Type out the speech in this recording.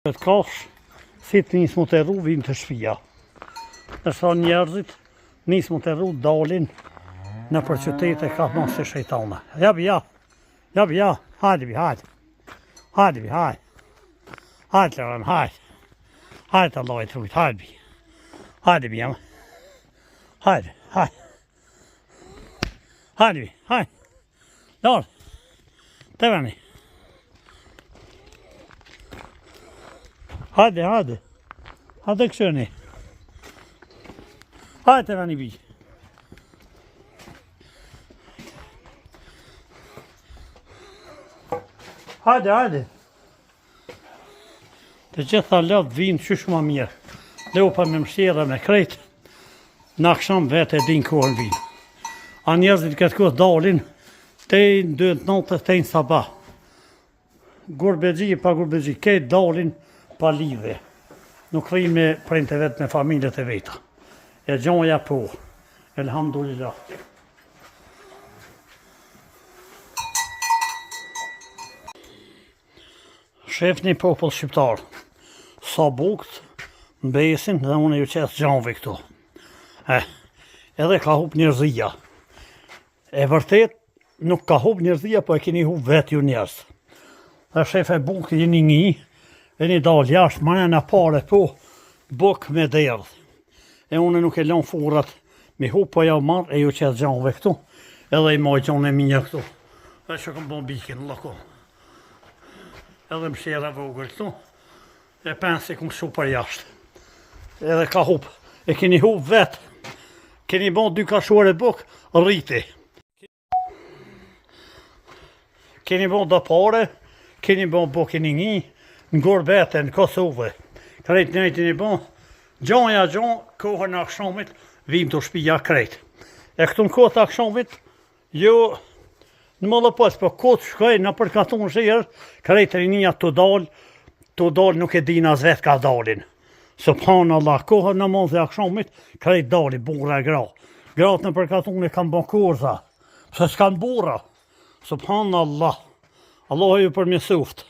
Të kash, si të nisë më të rru, vinë të shpia. Nërsa njerëzit, nisë më të rru, dalin në për qytete ka mos të shejtana. Jabi, hajde bi, hajde. Hajde bi, hajde. Hajde, lërën, hajde. Hajde, Allah e trujt, hajde bi. Hajde bi, jam. Hajde, hajde. Hajde bi, hajde. Lërë, të veni. Hajde, hajde. Hajde këshëni. Hajde të veni bi. Hajde, hajde. Të gjitha lëtë vinë qysh ma mirë. Leu për me mështjera me krejt. Në aksham vete e din kohën vinë. A njerëzit këtë kohë dalin, te i ndëtë natë, te i në sabah. Gurbegji pa gurbegji, këtë dalin pa lidhe. Nuk rrinë me prejnë të vetë me familjet e veta. E gjonja po. Elhamdulillah. Shefni popull shqiptar. Sa bukt, në besin dhe unë ju qesë gjanve këto. Edhe ka hup njerëzia. E vërtet, nuk ka hup njerëzia, po e keni hup vetë ju njerëz. Dhe shefe buk jeni një, e një dal jashtë, ma në pare po, buk me derdh. E unë nuk e lën furat me hup, po ja marrë e ju qesë gjanve këtu. Edhe i maj gjanë e minja këtu. Dhe që këm bon bikin, lako. Edhe më shera vogër këtu. E pensi këm shu për jashtë. Edhe ka hup. E keni hup vetë. Keni bon 2 kashuar e buk, rriti. Keni bon do pare, keni bon bukin një, në Gorbete, në Kosovë. Krejt njëjtin i bon, gjanja, kohën në akshamit, vim të shpija krejt. E këtu në kohët akshamit, jo, në më lëpës, po kohët shkoj në përkatun shirë, krejt rinja të dal nuk e din as vetë ka dalin. Subhanallah, kohën në mos e akshamit, krejt dalin, bura e gra. Gratë në përkatun e kam bon kurza, se s'kan bura. Subhanallah, Allah ju përmjesuft.